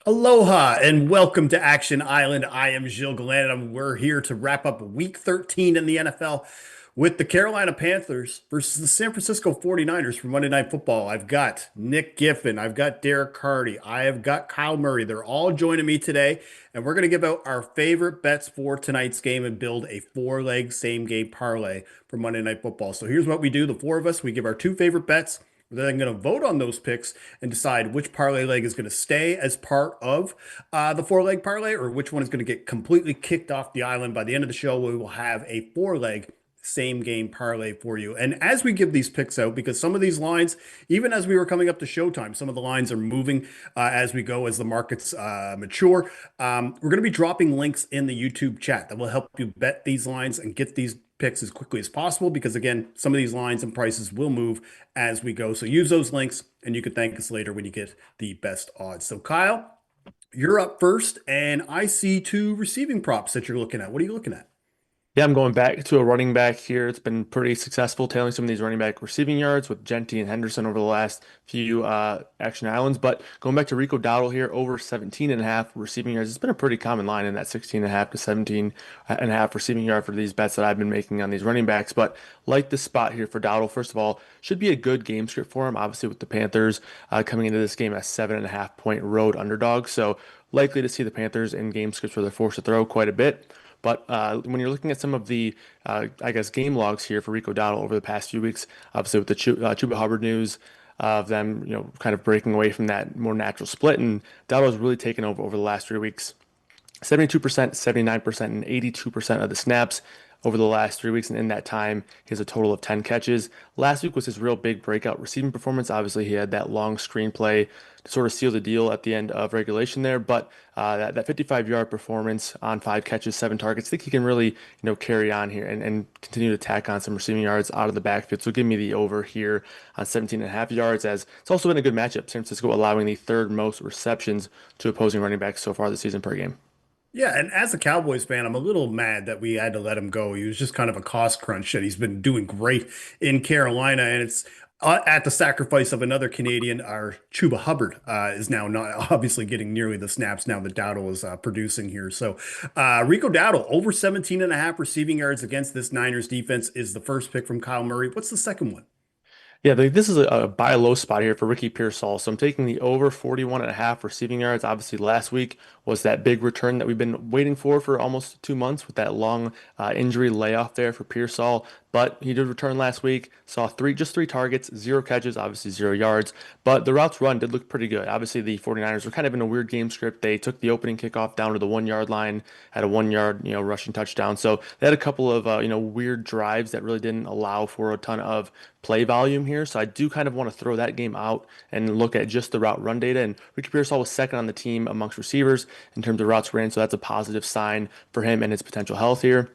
Aloha and welcome to Action Island. I am Gilles Gallant, and we're here to wrap up Week 13 in the NFL with the Carolina Panthers versus the San Francisco 49ers for Monday Night Football. I've got Nick Giffen, I've got Derek Carty, I have got Kyle Murray. They're all joining me today, and we're going to give out our favorite bets for tonight's game and build a four-leg same-game parlay for Monday Night Football. So here's what we do. The four of us, we give our two favorite bets. We're then going to vote on those picks and decide which parlay leg is going to stay as part of the four-leg parlay or which one is going to get completely kicked off the island. By the end of the show, we will have a four-leg same game parlay for you. And as we give these picks out, because some of these lines, even as we were coming up to showtime, some of the lines are moving as we go, as the markets mature. We're going to be dropping links in the YouTube chat that will help you bet these lines and get these picks as quickly as possible because again, some of these lines and prices will move as we go. So use those links and you can thank us later when you get the best odds. So Kyle, you're up first and I see two receiving props that you're looking at. What are you looking at? Yeah, I'm going back to a running back here. It's been pretty successful tailing some of these running back receiving yards with Genty and Henderson over the last few Action Islands. But going back to Rico Dowdle here, over 17 and a half receiving yards. It's been a pretty common line in that 16 and a half to 17 and a half receiving yard for these bets that I've been making on these running backs. But like the spot here for Dowdle, first of all, should be a good game script for him. Obviously, with the Panthers coming into this game as 7.5 point road underdog. So likely to see the Panthers in game scripts where they're forced to throw quite a bit. But when you're looking at some of the, I guess, game logs here for Rico Dowdle over the past few weeks, obviously with the Chuba Hubbard news of them, kind of breaking away from that more natural split, and Dowdle's really taken over the last 3 weeks. 72%, 79%, and 82% of the snaps over the last 3 weeks. And in that time, he has a total of 10 catches. Last week was his real big breakout receiving performance. Obviously, he had that long screenplay to sort of seal the deal at the end of regulation there. But that 55-yard performance on 5 catches, 7 targets, I think he can really, carry on here and continue to tack on some receiving yards out of the backfield. So give me the over here on 17 and a half yards, as it's also been a good matchup. San Francisco allowing the third most receptions to opposing running backs so far this season per game. Yeah, and as a Cowboys fan, I'm a little mad that we had to let him go. He was just kind of a cost crunch, and he's been doing great in Carolina, and it's at the sacrifice of another Canadian. Our Chuba Hubbard is now not obviously getting nearly the snaps now that Dowdle is producing here. So Rico Dowdle, over 17 and a half receiving yards against this Niners defense is the first pick from Kyle Murray. What's the second one? Yeah, this is a buy low spot here for Ricky Pearsall. So I'm taking the over 41 and a half receiving yards. Obviously, last week was that big return that we've been waiting for almost 2 months with that long injury layoff there for Pearsall. But he did return last week, saw just three targets, 0 catches, obviously 0 yards. But the routes run did look pretty good. Obviously, the 49ers were kind of in a weird game script. They took the opening kickoff down to the 1 yard line, had a 1 yard, rushing touchdown. So they had a couple of, weird drives that really didn't allow for a ton of play volume here. So I do kind of want to throw that game out and look at just the route run data. And Ricky Pearsall was second on the team amongst receivers in terms of routes ran. So that's a positive sign for him and his potential health here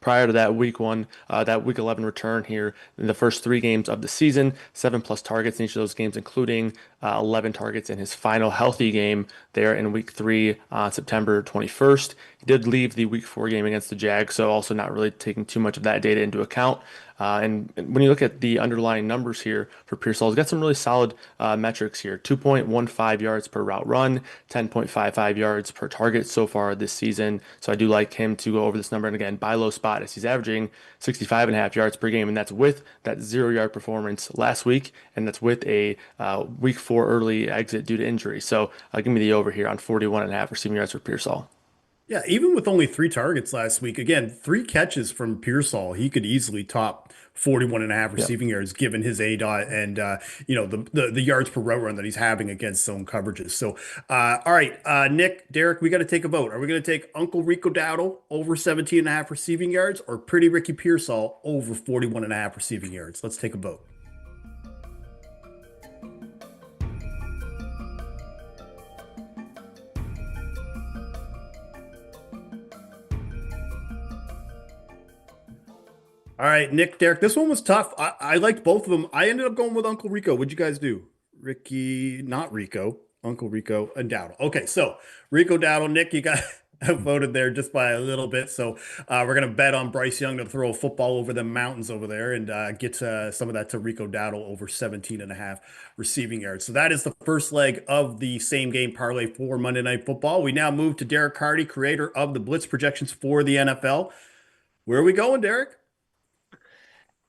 prior to that week 11 return here in the first 3 games of the season, 7+ targets in each of those games, including 11 targets in his final healthy game there in week 3 on September 21st. He did leave the week 4 game against the Jags, so also not really taking too much of that data into account. And when you look at the underlying numbers here for Pearsall, he's got some really solid metrics here. 2.15 yards per route run, 10.55 yards per target so far this season. So I do like him to go over this number. And again, buy low spot as he's averaging 65 and a half yards per game. And that's with that 0 yard performance last week. And that's with a week 4 early exit due to injury. So give me the over here on 41 and a half receiving yards for Pearsall. Yeah, even with only three targets last week, again, three catches from Pearsall, he could easily top 41 and a half Yep. receiving yards given his A dot and the yards per route run that he's having against zone coverages. So all right, Nick, Derek, we got to take a vote. Are we going to take Uncle Rico Dowdle over 17 and a half receiving yards or Pretty Ricky Pearsall over 41 and a half receiving yards? Let's take a vote. All right, Nick, Derek, this one was tough. I liked both of them. I ended up going with Uncle Rico. What'd you guys do? Ricky, not Rico, Uncle Rico and Dowdle. Okay, so Rico Dowdle, Nick, you got outvoted there just by a little bit. So we're going to bet on Bryce Young to throw a football over the mountains over there and get some of that to Rico Dowdle over 17 and a half receiving yards. So that is the first leg of the same game parlay for Monday Night Football. We now move to Derek Carty, creator of the Blitz projections for the NFL. Where are we going, Derek?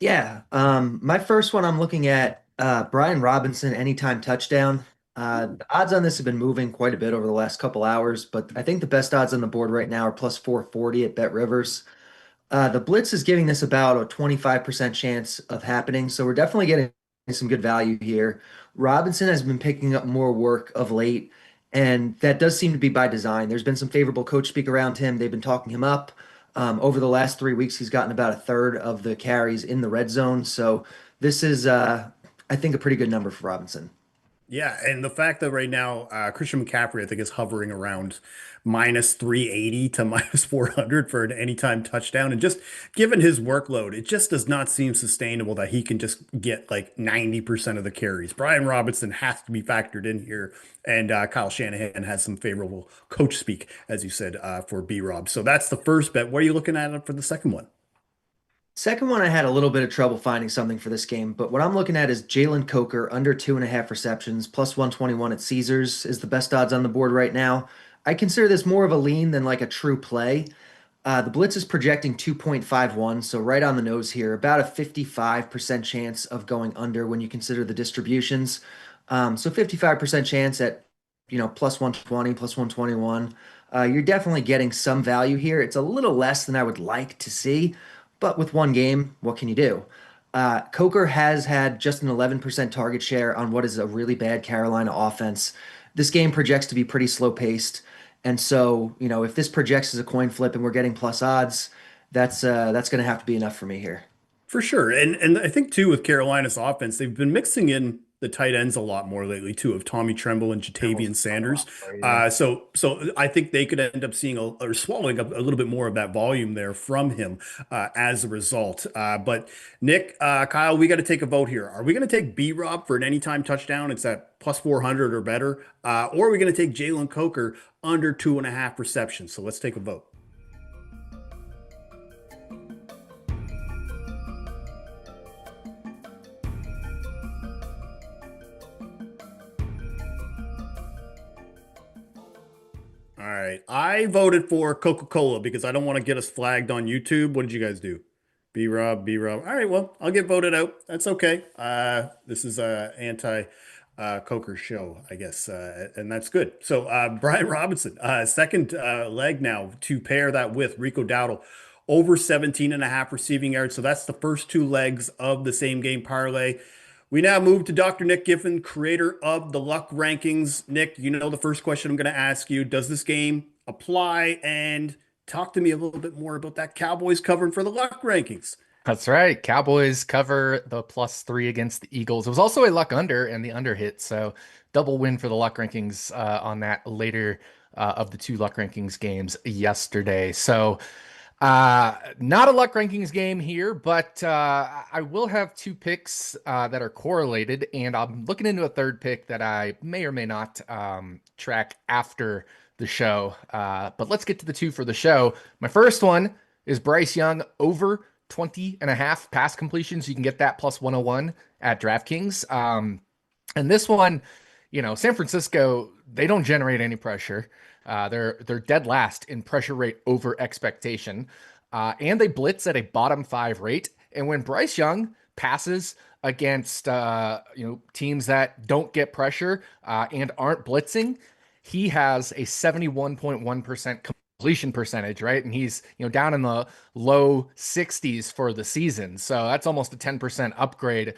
Yeah, my first one I'm looking at Brian Robinson anytime touchdown. The odds on this have been moving quite a bit over the last couple hours, but I think the best odds on the board right now are plus 440 at Bet Rivers. The Blitz is giving this about a 25% chance of happening, so we're definitely getting some good value here. Robinson has been picking up more work of late, and that does seem to be by design. There's been some favorable coach speak around him. They've been talking him up. Over the last 3 weeks, he's gotten about a third of the carries in the red zone. So this is, I think, a pretty good number for Robinson. Yeah, and the fact that right now Christian McCaffrey, I think, is hovering around minus 380 to minus 400 for an anytime touchdown. And just given his workload, it just does not seem sustainable that he can just get like 90% of the carries. Brian Robinson has to be factored in here. And Kyle Shanahan has some favorable coach speak, as you said, for B Rob. So that's the first bet. What are you looking at for the second one? Second one, I had a little bit of trouble finding something for this game, but what I'm looking at is Jalen Coker under 2.5 receptions, plus 121 at Caesars is the best odds on the board right now. I consider this more of a lean than like a true play. The Blitz is projecting 2.51, so right on the nose here, about a 55% chance of going under when you consider the distributions. So 55% chance at, plus 120, plus 121. You're definitely getting some value here. It's a little less than I would like to see, but with one game, what can you do? Coker has had just an 11% target share on what is a really bad Carolina offense. This game projects to be pretty slow paced. And so, if this projects as a coin flip and we're getting plus odds, that's going to have to be enough for me here. For sure. And I think too with Carolina's offense, they've been mixing in the tight ends a lot more lately too, of Tommy Tremble and Almost Jatavian a Sanders. lot more, yeah. So I think they could end up seeing or swallowing up a little bit more of that volume there from him as a result. But Nick, Kyle, we got to take a vote here. Are we going to take B Rob for an anytime touchdown? It's at plus 400 or better, or are we going to take Jalen Coker under 2.5 receptions? So let's take a vote. All right. I voted for Coca-Cola because I don't want to get us flagged on YouTube. What did you guys do? B Rob, B Rob. All right, well, I'll get voted out. That's okay. This is a anti Coker show, I guess, and that's good. So Brian Robinson, second leg now to pair that with Rico Dowdle over 17 and a half receiving yards. So that's the first two legs of the same game parlay. We now move to Dr. Nick Giffen, creator of the Luck Rankings. Nick, you know the first question I'm going to ask you. Does this game apply? And talk to me a little bit more about that Cowboys covering for the Luck Rankings. That's right. Cowboys cover the +3 against the Eagles. It was also a luck under, and the under hit. So double win for the luck rankings on that later of the two luck rankings games yesterday. So not a luck rankings game here, but I will have two picks that are correlated, and I'm looking into a third pick that I may or may not track after the show. But let's get to the two for the show. My first one is Bryce Young over 20 and a half pass completions. You can get that plus 101 at DraftKings. And this one, San Francisco, they don't generate any pressure. They're dead last in pressure rate over expectation. And they blitz at a bottom 5 rate. And when Bryce Young passes against teams that don't get pressure and aren't blitzing, he has a 71.1% completion percentage, right? And he's, down in the low 60s for the season. So that's almost a 10% upgrade,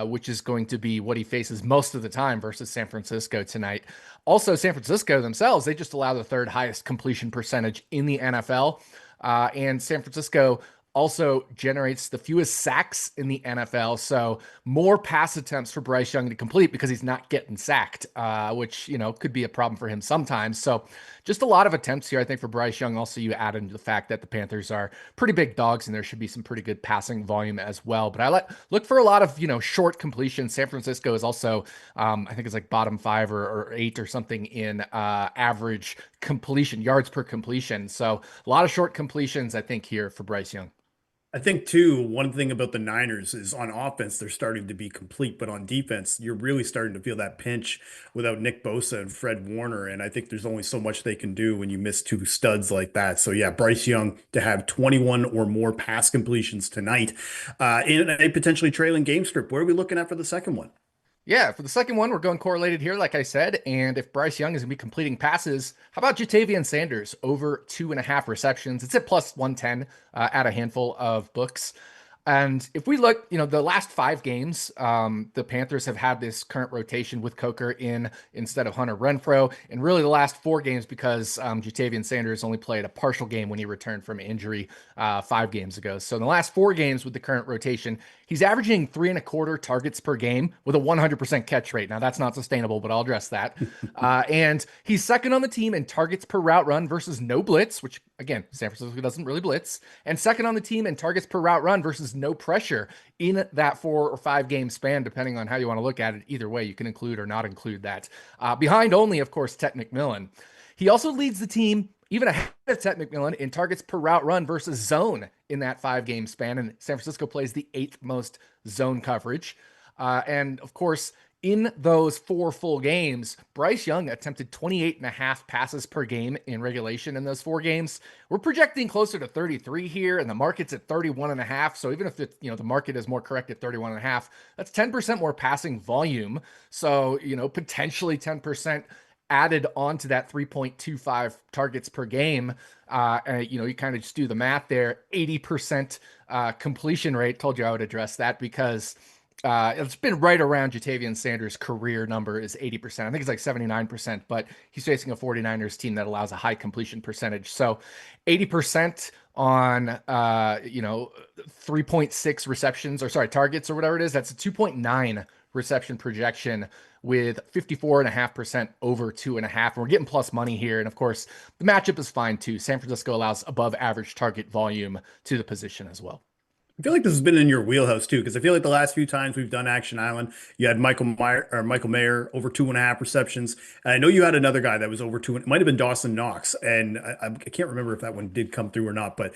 which is going to be what he faces most of the time versus San Francisco tonight. Also, San Francisco themselves, they just allow the third highest completion percentage in the NFL. And San Francisco also generates the fewest sacks in the NFL. So more pass attempts for Bryce Young to complete because he's not getting sacked, which, could be a problem for him sometimes. So just a lot of attempts here, I think, for Bryce Young. Also, you add into the fact that the Panthers are pretty big dogs and there should be some pretty good passing volume as well. But I look for a lot of, short completions. San Francisco is also, I think it's like bottom 5 or 8 or something in average completion, yards per completion. So a lot of short completions, I think, here for Bryce Young. I think too, one thing about the Niners is on offense, they're starting to be complete, but on defense, you're really starting to feel that pinch without Nick Bosa and Fred Warner. And I think there's only so much they can do when you miss two studs like that. So yeah, Bryce Young to have 21 or more pass completions tonight in a potentially trailing game script. Where are we looking at for the second one? Yeah, for the second one, we're going correlated here, like I said. And if Bryce Young is going to be completing passes, how about Jatavian Sanders over 2.5 receptions? It's at plus 110 at a handful of books. And if we look, the last 5 games, the Panthers have had this current rotation with Coker in instead of Hunter Renfrow. And really the last 4 games because Jatavian Sanders only played a partial game when he returned from injury 5 games ago. So in the last 4 games with the current rotation, he's averaging 3.25 targets per game with a 100% catch rate. Now that's not sustainable, but I'll address that. And he's second on the team in targets per route run versus no blitz, which again, San Francisco doesn't really blitz, and second on the team in targets per route run versus no pressure in that 4 or 5 game span, depending on how you want to look at it. Either way, you can include or not include that. Behind only, of course, Tet McMillan. He also leads the team even ahead of Tet McMillan in targets per route run versus zone in that 5 game span. And San Francisco plays the 8th most zone coverage. And of course, in those 4 full games, Bryce Young attempted 28.5 passes per game in regulation in those 4 games. We're projecting closer to 33 here, and the market's at 31.5. So even if the market is more correct at 31.5, that's 10% more passing volume. So, potentially 10% added onto that 3.25 targets per game. And, you kind of just do the math there. 80% completion rate. Told you I would address that because it's been right around Jatavian Sanders' career number is 80%. I think it's like 79%, but he's facing a 49ers team that allows a high completion percentage. So 80% on, 3.6 receptions targets or whatever it is. That's a 2.9 reception projection with 54.5% over 2.5. And we're getting plus money here. And of course, the matchup is fine too. San Francisco allows above average target volume to the position as well. I feel like this has been in your wheelhouse too, because I feel like the last few times we've done Action Island, you had Michael Mayer over 2.5 receptions. And I know you had another guy that was over 2. It might have been Dawson Knox, and I can't remember if that one did come through or not. But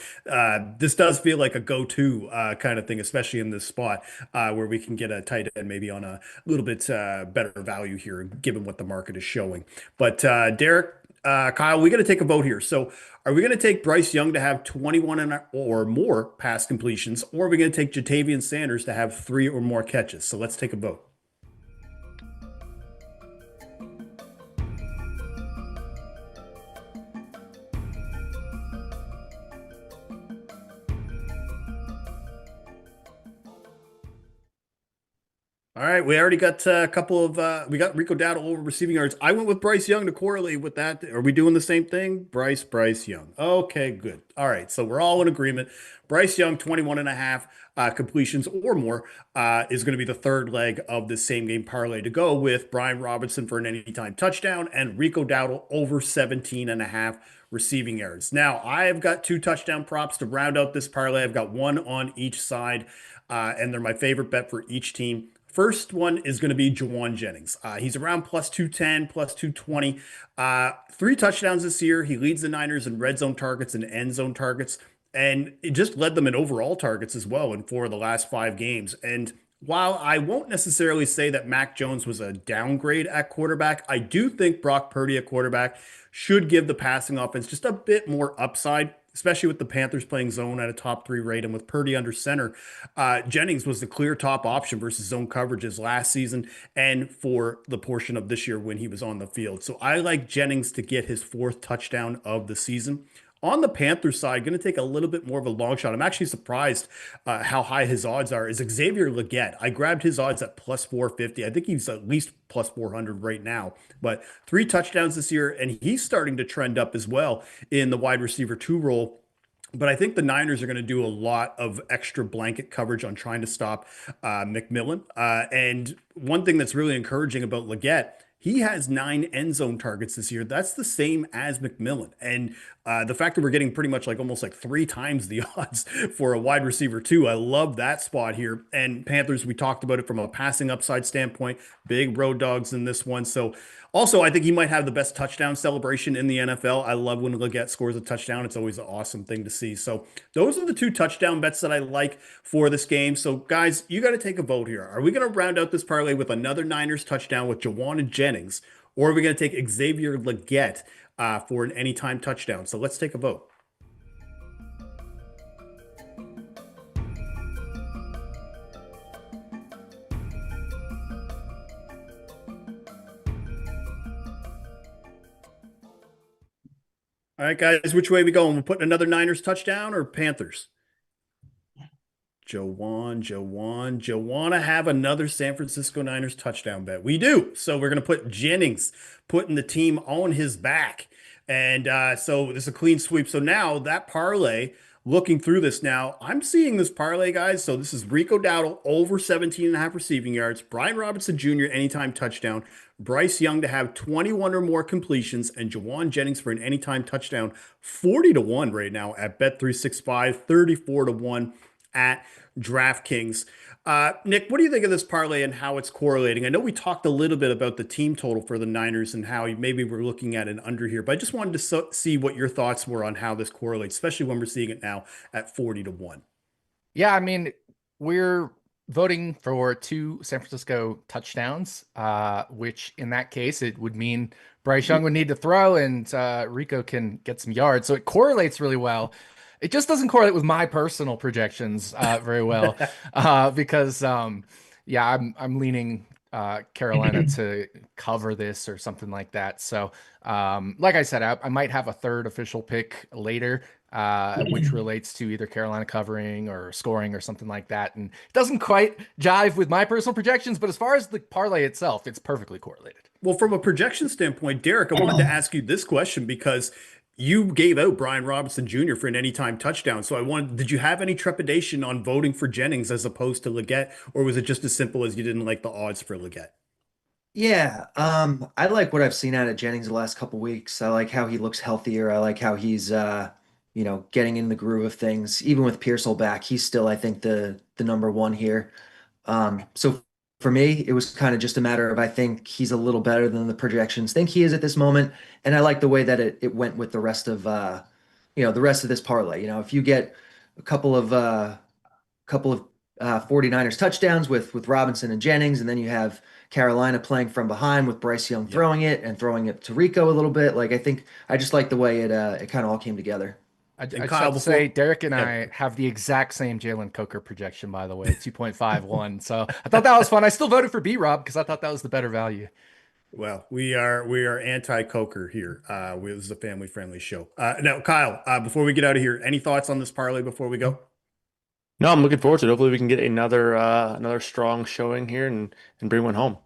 this does feel like a go-to kind of thing, especially in this spot where we can get a tight end maybe on a little bit better value here, given what the market is showing. But Derek. Kyle, we got to take a vote here. So, are we going to take Bryce Young to have 21 or more pass completions, or are we going to take Jatavian Sanders to have 3 or more catches? So, let's take a vote. All right, we already got a couple of we got Rico Dowdle over receiving yards. I went with Bryce Young to correlate with that. Are we doing the same thing? Bryce Young. Okay, good. All right, so we're all in agreement. Bryce Young, 21.5 completions or more is going to be the third leg of the same game parlay to go with Brian Robinson for an anytime touchdown and Rico Dowdle over 17.5 receiving yards. Now, I have got 2 touchdown props to round out this parlay. I've got one on each side, and they're my favorite bet for each team. First one is going to be Jawan Jennings. He's around plus 210, plus 220. 3 touchdowns this year. He leads the Niners in red zone targets and end zone targets. And it just led them in overall targets as well in 4 of the last 5 games. And while I won't necessarily say that Mac Jones was a downgrade at quarterback, I do think Brock Purdy at quarterback should give the passing offense just a bit more upside, especially with the Panthers playing zone at a top 3 rate and with Purdy under center. Jennings was the clear top option versus zone coverages last season and for the portion of this year when he was on the field. So I like Jennings to get his 4th touchdown of the season. On the Panthers side, going to take a little bit more of a long shot. I'm actually surprised how high his odds are. Is Xavier Legette. I grabbed his odds at plus 450. I think he's at least plus 400 right now. But 3 touchdowns this year, and he's starting to trend up as well in the wide receiver 2 role But I think the Niners are going to do a lot of extra blanket coverage on trying to stop McMillan. And one thing that's really encouraging about Leggett, he has 9 end zone targets this year. That's the same as McMillan. And the fact that we're getting pretty much like almost like 3 times the odds for a wide receiver too. I love that spot here. And Panthers, we talked about it from a passing upside standpoint, big road dogs in this one. So also, I think he might have the best touchdown celebration in the NFL. I love when Leggett scores a touchdown. It's always an awesome thing to see. So those are the 2 touchdown bets that I like for this game. So guys, you got to take a vote here. Are we going to round out this parlay with another Niners touchdown with Jawan and Jennings, or are we going to take Xavier Leggett for an anytime touchdown? So let's take a vote. All right, guys, which way are we going? We're putting another Niners touchdown or Panthers? Joanna have another San Francisco Niners touchdown bet. We do. So we're going to put Jennings putting the team on his back. And so this is a clean sweep. So now that parlay, looking through this now, I'm seeing this parlay, guys. So this is Rico Dowdle over 17.5 receiving yards, Brian Robinson Jr. anytime touchdown, Bryce Young to have 21 or more completions, and Jawan Jennings for an anytime touchdown, 40-1 right now at Bet365, 34-1 at DraftKings. Nick, what do you think of this parlay and how it's correlating? I know we talked a little bit about the team total for the Niners and how maybe we're looking at an under here, but I just wanted to see what your thoughts were on how this correlates, especially when we're seeing it now at 40-1. Yeah, I mean, we're voting for 2 San Francisco touchdowns, which in that case, it would mean Bryce Young would need to throw and Rico can get some yards. So it correlates really well. It just doesn't correlate with my personal projections very well because, yeah, I'm leaning Carolina to cover this or something like that. So, like I said, I might have a third official pick later, which relates to either Carolina covering or scoring or something like that. And it doesn't quite jive with my personal projections, but as far as the parlay itself, it's perfectly correlated. Well, from a projection standpoint, Derek, I wanted to ask you this question because you gave out Brian Robinson Jr. for an anytime touchdown. So did you have any trepidation on voting for Jennings as opposed to Leggett, or was it just as simple as you didn't like the odds for Leggett? Yeah, I like what I've seen out of Jennings the last couple weeks. I like how he looks healthier. I like how he's getting in the groove of things. Even with Pearsall back, he's still, I think, the number one here. So for me, it was kind of just a matter of I think he's a little better than the projections think he is at this moment, and I like the way that it went with the rest of the rest of this parlay. If you get a couple of 49ers touchdowns with Robinson and Jennings, and then you have Carolina playing from behind with Bryce Young throwing it and throwing it to Rico a little bit. Like I just like the way it kind of all came together. I And just Kyle, have to before, say, Derek and yeah, I have the exact same Jalen Coker projection, by the way, 2.51. So I thought that was fun. I still voted for B-Rob because I thought that was the better value. well, we are anti-Coker here. This is a family-friendly show. Now, Kyle, before we get out of here, any thoughts on this parlay before we go? No, I'm looking forward to it. Hopefully we can get another strong showing here and bring one home.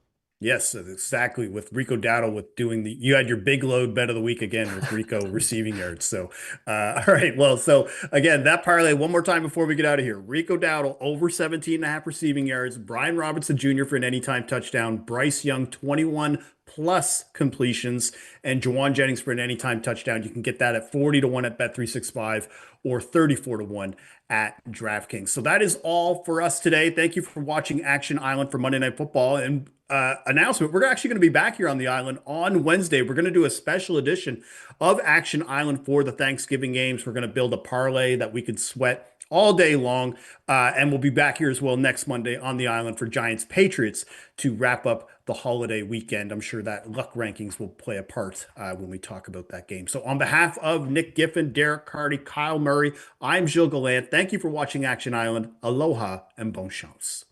Yes, exactly. With Rico Dowdle with doing you had your big load bet of the week again with Rico receiving yards. So, all right. Well, so again, that parlay one more time before we get out of here. Rico Dowdle over 17.5 receiving yards. Brian Robinson Jr. for an anytime touchdown. Bryce Young, 21 plus completions, and Jawan Jennings for an anytime touchdown. You can get that at 40-1 at Bet365 or 34-1 at DraftKings. So that is all for us today. Thank you for watching Action Island for Monday Night Football. And announcement, we're actually going to be back here on the island on Wednesday. We're going to do a special edition of Action Island for the Thanksgiving games. We're going to build a parlay that we could sweat all day long. And we'll be back here as well next Monday on the island for Giants Patriots to wrap up the holiday weekend. I'm sure that luck rankings will play a part when we talk about that game. So on behalf of Nick Giffen, Derek Carty, Kyle Murray, I'm Gilles Gallant. Thank you for watching Action Island. Aloha and bon chance.